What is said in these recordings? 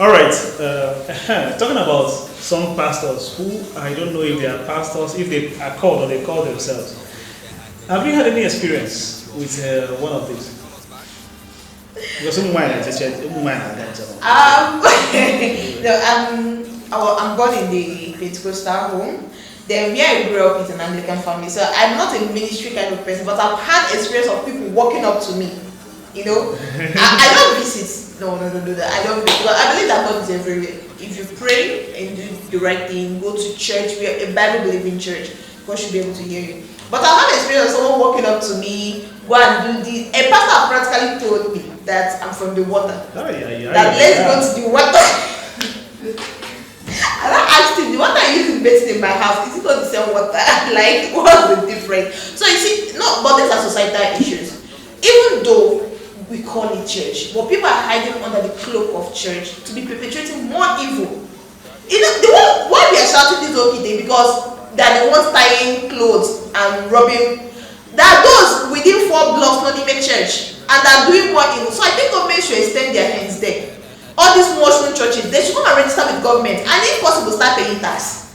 All right. Talking about some pastors who I don't know if they are pastors, if they are called or they call themselves. Have you had any experience with one of these? Because no, I'm born in the Pentecostal home. Then where I grew up is an Anglican family, so I'm not a ministry kind of person, but I've had experience of people walking up to me. You know, I don't visit. No. I don't visit. But I believe that God is everywhere. If you pray and do the right thing, go to church, we are a Bible believing church, God should be able to hear you. But I've had experience of someone walking up to me, go and do this. A pastor practically told me that I'm from the water. Let's go to the water. And I asked him, the water I use in bathing in my house, is it not the same water? Like, what's the difference? So you see, no, but these are societal issues. Even though we call it church, but people are hiding under the cloak of church to be perpetrating more evil. You know, why we are shouting this okay day, because they're the ones tying clothes and robbing. There are those within 4 blocks not even church, and they're doing more evil. So I think government should extend their hands there. All these mushroom churches, they should come and register with government, and if possible, start paying tax.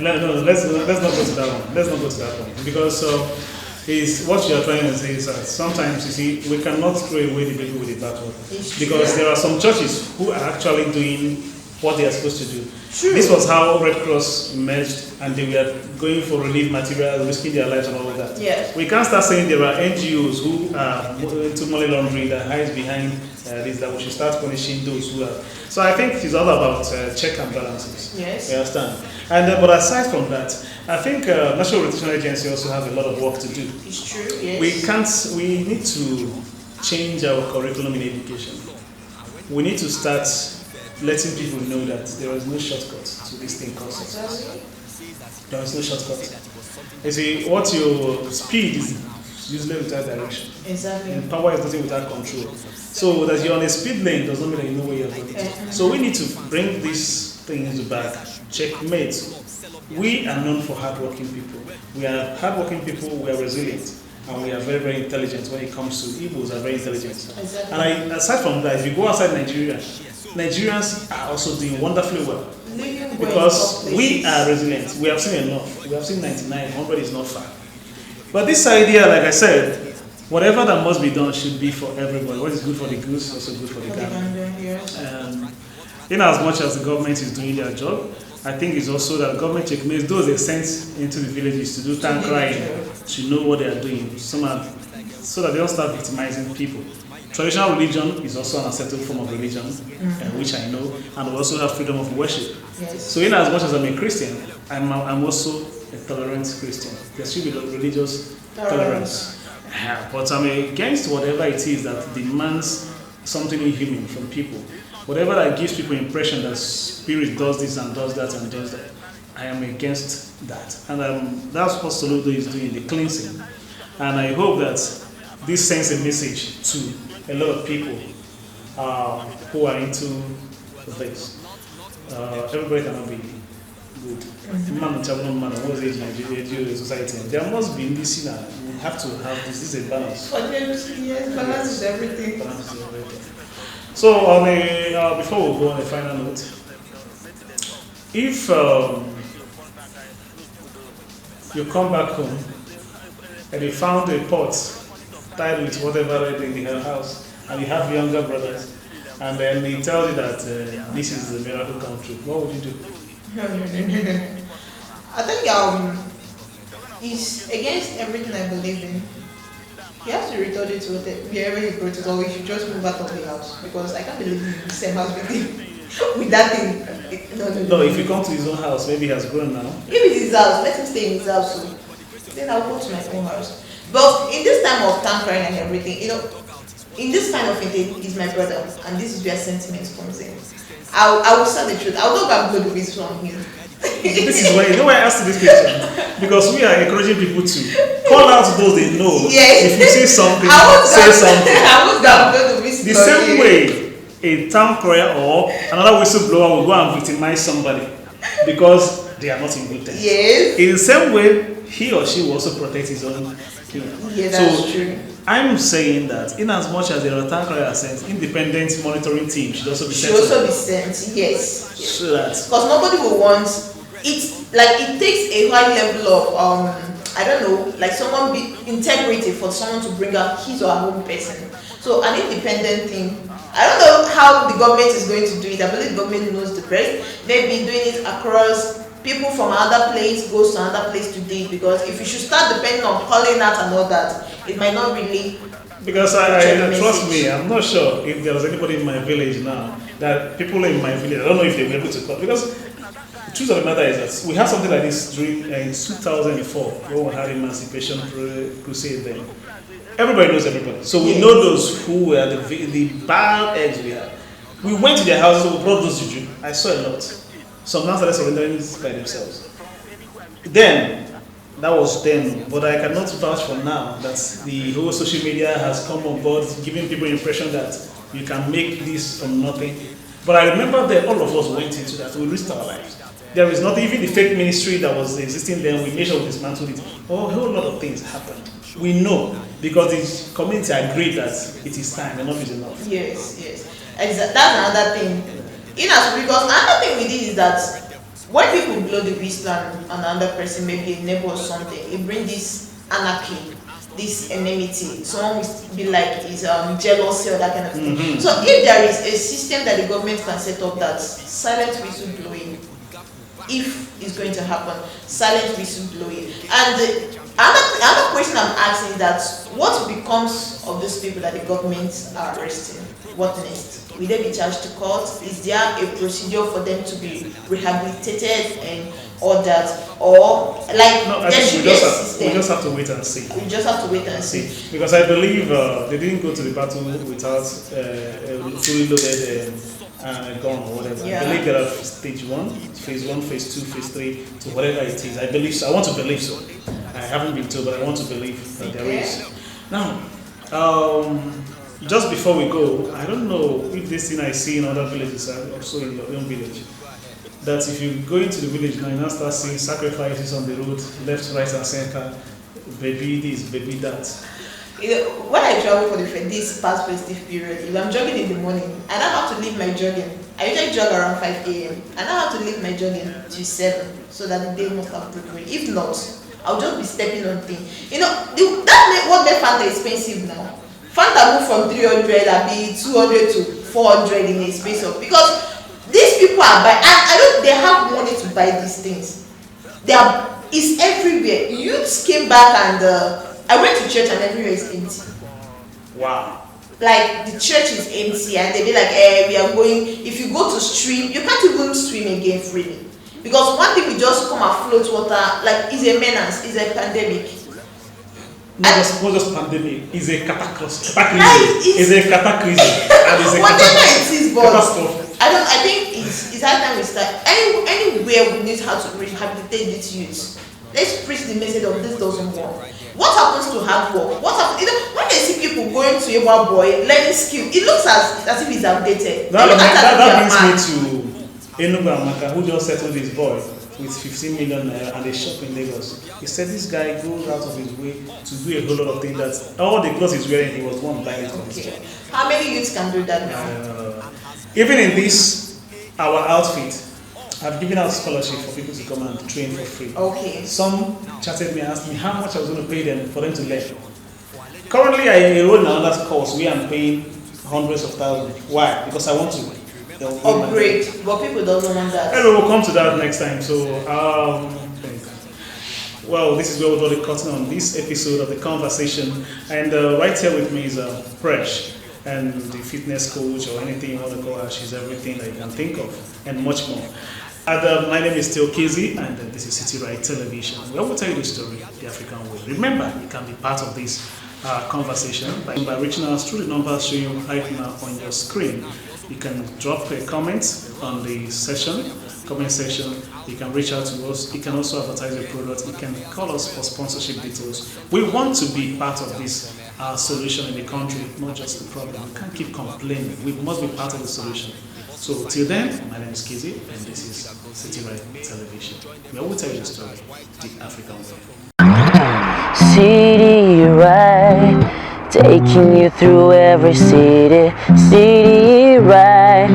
No, let's not go to that one. Let's not go to that one, because is what you are trying to say is that sometimes you see we cannot throw away the baby with the bathwater, because there are some churches who are actually doing what they are supposed to do. True. This was how Red Cross emerged, and they were going for relief material, risking their lives and all of that. Yes. We can't start saying there are NGOs who are into money laundering that hides behind this, that we should start punishing those who are. So I think it's all about check and balances. Yes. You understand? And but aside from that, I think National Rotation Agency also have a lot of work to do. It's true. Yes. We need to change our curriculum in education. We need to start letting people know that there is no shortcut to this thing called success. There is no shortcut. You see, what your speed is usually without direction. Exactly. And power is nothing without control. So that you're on a speed lane does not mean that you know where you're going. So we need to bring these things back. Checkmate. We are known for hardworking people. We are hardworking people, we are resilient, and we are very, very intelligent when it comes to Igbos are very intelligent. Exactly. And aside from that, if you go outside Nigeria, Nigerians are also doing wonderfully well. Because we are resilient. We have seen enough. We have seen 99, 100 is not far. But this idea, like I said, whatever that must be done should be for everybody. What is good for the goose is also good for the gander. In as much as the government is doing their job, I think it's also that government checkmates those they sent into the villages to do tank crying, to know what they are doing, so that they don't start victimizing people. Traditional religion is also an accepted form of religion, which I know, and we also have freedom of worship. Yes. So in as much as I'm a Christian, I'm also a tolerant Christian. There should be religious tolerance. But I'm against whatever it is that demands something inhuman from people. Whatever that gives people impression that spirit does this and does that and does that, I am against that. And that's what Soludo is doing, the cleansing. And I hope that this sends a message to a lot of people who are into this. Everybody cannot be good. Man, what's age Nigeria society? There must be in this scene. We have to have this. This is a balance. Yes, balance is everything. Balance is everything. So, before we go on a final note, if you come back home and you found a pot tied with whatever in the house, and you have younger brothers, and then he tells you that this is the miracle come true, what would you do? I think it's against everything I believe in. You have to return it to wherever he brought it, or we should just move out of the house, because I can't believe in the same house with him with that thing. No, if you come to his own house, maybe he has grown now. If it's his house, let him stay in his house. So then I'll go to my own house. But in this time of time crying and everything, in this kind of thing, he's my brother, and this is where sentiment comes in. I will say the truth. I will not go to this from him. This is why I asked you this question, because we are encouraging people to call out those they know. Yes. If you say something, say something. I was going to visit the same way a town crier or another whistleblower will go and victimize somebody because they are not in good terms. Yes. In the same way, he or she will also protect his own. Yeah, that's true. I'm saying that in as much as the Rotan sent, independent monitoring team should also be Should sent. also be sent, yes. So that Because nobody will want it. Like it takes a high level of I don't know, like someone be integrity for someone to bring out his or her own person. So an independent thing. I don't know how the government is going to do it. I believe the government knows the best. Maybe doing it across people from another place goes to another place to do it, because if you should start depending on calling out and all that, it might not really. because I trust me, I'm not sure if there was anybody in my village now that people in my village, I don't know if they were able to call, because the truth of the matter is that we had something like this during in 2004 when we had Emancipation Crusade then. Everybody knows everybody. So we know those who were the bad eggs we had. We went to their houses, we brought those juju. I saw a lot. Some now started surrendering by themselves. Then, that was then, but I cannot vouch for now that the whole social media has come on board, giving people the impression that you can make this from nothing. But I remember that all of us went into that, we risked our lives. There is not even the fake ministry that was existing then, we made sure we dismantled it. Oh, a whole lot of things happened. We know, because the community agreed that it is time, enough is enough. Yes, yes. That's another thing. Because another thing we did is that when people blow the whistle and another person, maybe a neighbor or something, it brings this anarchy, this enmity. Someone will be like is jealousy or that kind of thing. Mm-hmm. So if there is a system that the government can set up, that silent whistle blowing, if it's going to happen, silent whistle blowing. And another question I'm asking is that what becomes of those people that the government are arresting? What next? Will they be charged to court? Is there a procedure for them to be rehabilitated and all that? Or like No, I there think should be a system? we just have to wait and see. We just have to wait and see. Because I believe they didn't go to the battle without fully loaded gun or whatever. Yeah. I believe there are stage 1, phase 1, phase 2, phase 3, to whatever it is. I believe so. I want to believe so. I haven't been told, but I want to believe that there is. Now, just before we go, I don't know if this thing I see in other villages are also in your own village. That if you go into the village now, you now start seeing sacrifices on the road, left, right, and center. Baby this, baby that. When I travel for this past festive period, if I'm jogging in the morning, I now have to leave my jogging. I usually jog around 5 a.m. I now have to leave my jogging to 7 so that the day must have broken. If not, I'll just be stepping on things. That what made Fanta expensive now. Fanta moved from 300 and be 200 to 400 in a space of, because these people are buying, and they have money to buy these things. It's everywhere. Youths came back and I went to church and everywhere is empty. Wow. Like the church is empty and they be like, we are going. If you go to stream, you can't even swim again freely. Because one thing we just come and float water, like it's a menace, it's a pandemic. Not just pandemic, it's a cataclysm. It's a cataclysm. Whatever it is, but catastrophe. I think it's high time we start. Anywhere we need how to rehabilitate these youths. Let's preach the message of this doesn't work. What happens to hard work? What happens? When they see people going to a boy learning skill, it looks as if it's outdated. That brings me to Enugu Amaka, who just settled his boy with 15 million naira and a shop in Lagos. He said this guy goes out of his way to do a whole lot of things that all the clothes he's wearing, he was one buying it for his job. How many youths can do that now? Even in this, our outfit, I've given out scholarship for people to come and train for free. Okay. Some chatted me and asked me how much I was going to pay them for them to learn. Currently, I enrolled in another course where I'm paying hundreds of thousands. Why? Because I want to upgrade, but people don't want that. Anyway, we'll come to that next time. So, well, this is where we'll draw the curtain on this episode of the conversation. And right here with me is Fresh, and the fitness coach or anything you want to call her. She's everything that you can think of and much more. And, my name is Theo Kezi, and this is City Right Television, where we'll tell you the story the African way. Remember, you can be part of this conversation by reaching us through the numbers showing right now on your screen. You can drop a comment on the comment section. You can reach out to us. You can also advertise your product. You can call us for sponsorship details. We want to be part of this solution in the country, not just the problem. We can't keep complaining. We must be part of the solution. So till then, my name is Kizzy, and this is City Right Television, where we tell you the story the African way. City Right taking you through every city, city ride.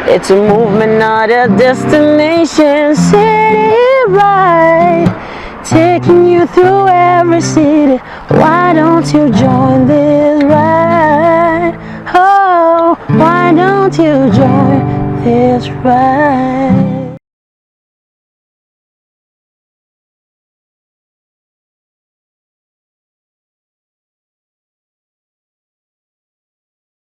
It's a movement, not a destination, city ride, taking you through every city. Why don't you join this ride? Oh, why don't you join this ride?